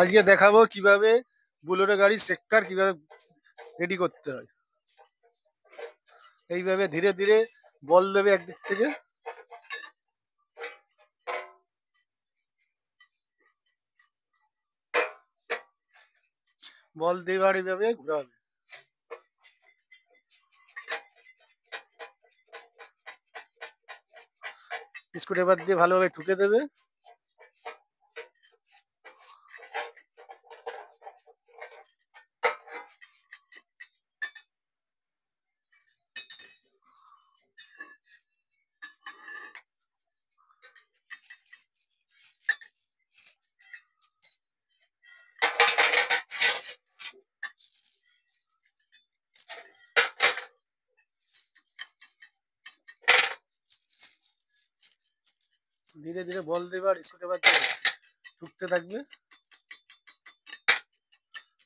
আজকে দেখাবো কিভাবে বুলেরো গাড়ির সেক্টর কিভাবে রেডি করতে হয়। এইভাবে ধীরে ধীরে বল দেবে একদিক থেকে, বল দেবার এইভাবে ঘোরাবে। স্ক্রুড্রাইভার দিয়ে ভালোভাবে ঠুকে দেবে। ধীরে ধীরে বল দেবার স্ক্রুড্রাইভার দিয়ে ঠুকতে থাকবে।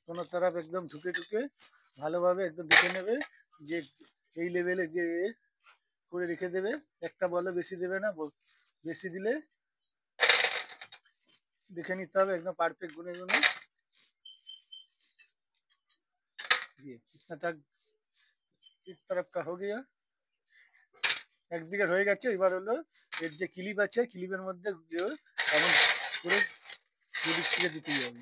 কোনো তরফ একদম ঠুকে ঠুকে ভালোভাবে একদম দেখে নেবে যে এই লেভেলে যে করে রেখে দেবে। একটা বলে বেশি দেবে না, বেশি দিলে দেখে নিতে হবে একদম পারফেক্ট গুনে গুনে। इस तरफ का हो गया, একদিকে হয়ে গেছে। এবার হলো এর যে ক্লিপ আছে ক্লিপের মধ্যে এমন করে দুদিক থেকে দিতে হবে।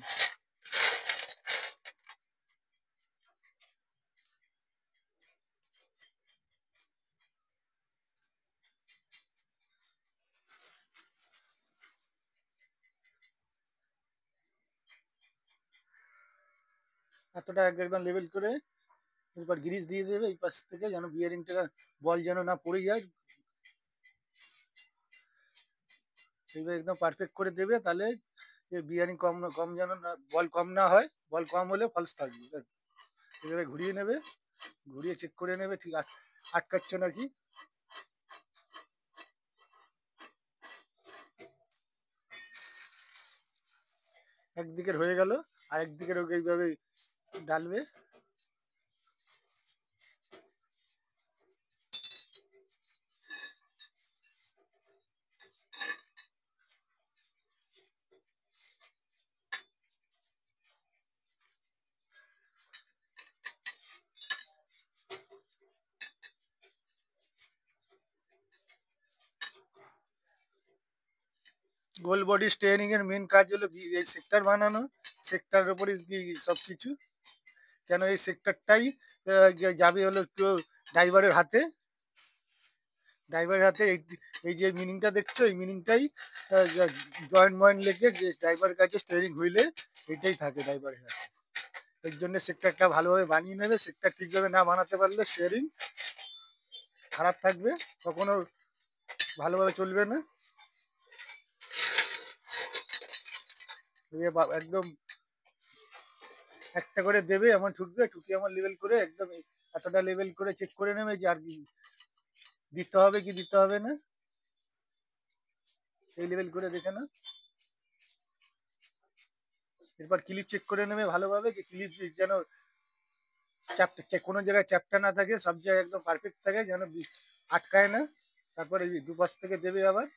এতটা একদম লেভেল করে এরপর গ্রিস দিয়ে দেবে এই পাশ থেকে, যেন বিয়ারিংটা বল যেন না পড়ে যায়। এইবার একদম পারফেক্ট করে দেবে, তাহলে বিয়ারিং কম কম যেন না, বল কম না হয়। বল কম হলে ফলস থাকবে। এইভাবে ঘুরিয়ে নেবে, ঘুরিয়ে চেক করে নেবে ঠিক আটকাচ্ছে নাকি। একদিকের হয়ে গেল, আর একদিকের ওকে এইভাবে ডালবে। গোল বডি স্টেয়ারিং এর মেন কাজ হলো এই সেক্টর বানানো। সেক্টরের উপরে সবকিছু, কেন এই সেক্টরটাই যাবে হলো ড্রাইভারের হাতে। ড্রাইভারের হাতে এই যে মিনিংটা দেখছো, এই মিনিংটাই জয়েন্ট ময়েন্ট লেগে যে ড্রাইভারের কাছে স্টিয়ারিং হুইলে এটাই থাকে ড্রাইভারের হাতে। এর জন্য সেক্টরটা ভালোভাবে বানিয়ে নেবে। সেক্টর ঠিকভাবে না বানাতে পারলে স্টিয়ারিং খারাপ থাকবে, কখনো ভালোভাবে চলবে না। একদম একটা করে দেবে, এমন ঠুকবে, ঠুকে এমন লেভেল করে একদম এতটা লেভেল করে চেক করে নেবে যে আর দিতে হবে কি দিতে হবে না, এই লেভেল করে দেখে না। এরপর ক্লিপ চেক করে নেবে ভালোভাবে, যে ক্লিপ যেন কোনো জায়গায় চ্যাপটা না থাকে, সব জায়গায় একদম পারফেক্ট থাকে, যেন আটকায় না। তারপরে দুপাশ থেকে দেবে আবার।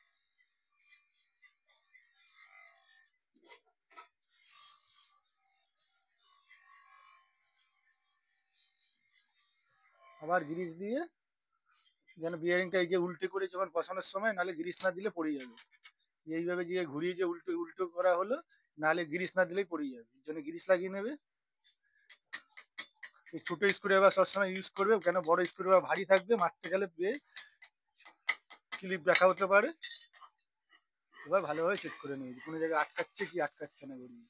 আবার গ্রিস দিয়ে যেন বিয়ারিংটা এই যে উল্টে করে যখন বসানোর সময়, নাহলে গ্রিস না দিলে পড়ে যাবে। এইভাবে যে ঘুরিয়ে যে উল্টো উল্টো করা হলো, নাহলে গ্রিস না দিলেই পড়ে যাবে। এই জন্য গ্রিস লাগিয়ে নেবে। এই ছোটো স্ক্রুড্রাইভার সবসময় ইউজ করবে, কেন বড় স্ক্রুড্রাইভার ভারী থাকবে, মারতে গেলে ক্লিপ দেখা হতে পারে। এবার ভালোভাবে চেক করে নেবে কোনো জায়গায় আটকাচ্ছে কি আটকাচ্ছে না ঘুরিয়ে।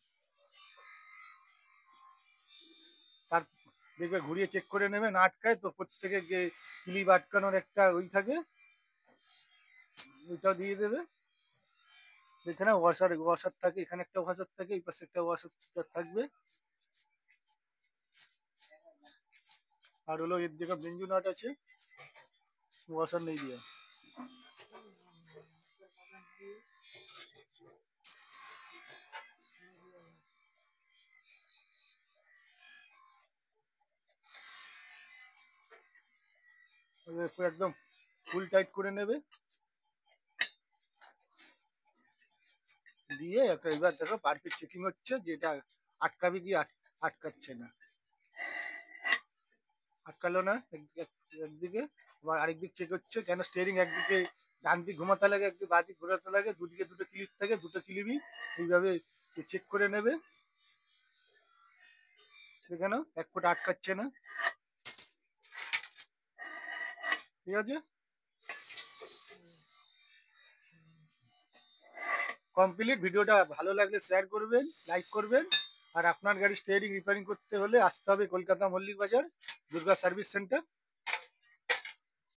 তার দেখবে ঘুরিয়ে চেক করে নেবে, না আটকায় তো প্রত্যেকে যে ক্লিপ আটকানোর একটা ওই থাকে, ওইটাও দিয়ে দেবে। এখানে ওয়াশার ওয়াশার থাকে, এখানে একটা ওয়াশার থাকে, এই পাশে একটা ওয়াশার থাকবে। আর হলো এর দিকে বেঞ্জু নাট আছে, ওয়াশার নেই দিয়া। একদম ফুল টাইট করে নেবে। দিয়ে এবার দেখো পারফেক্ট চেকিং হচ্ছে যে এটা আটকাবে কি আটকাচ্ছে না। আটকালো না একদিকে, আবার আরেকদিক চেক হচ্ছে, কেন স্টিয়ারিং একদিকে ডান দিক ঘুমাতে লাগে একদিকে বাঁ দিক ঘোরাতে লাগে, দুদিকে দুটো ক্লিপ থাকে, দুটো ক্লিপই এইভাবে চেক করে নেবে। কেন এক ফুট আটকাচ্ছে না, ঠিক আছে। কমপ্লিট। ভিডিওটা ভালো লাগলে শেয়ার করবেন, লাইক করবেন। আর আপনার গাড়ি স্টিয়ারিং রিপেয়ারিং করতে হলে আসতে হবে কলকাতা মল্লিক বাজার দুর্গা সার্ভিস সেন্টার।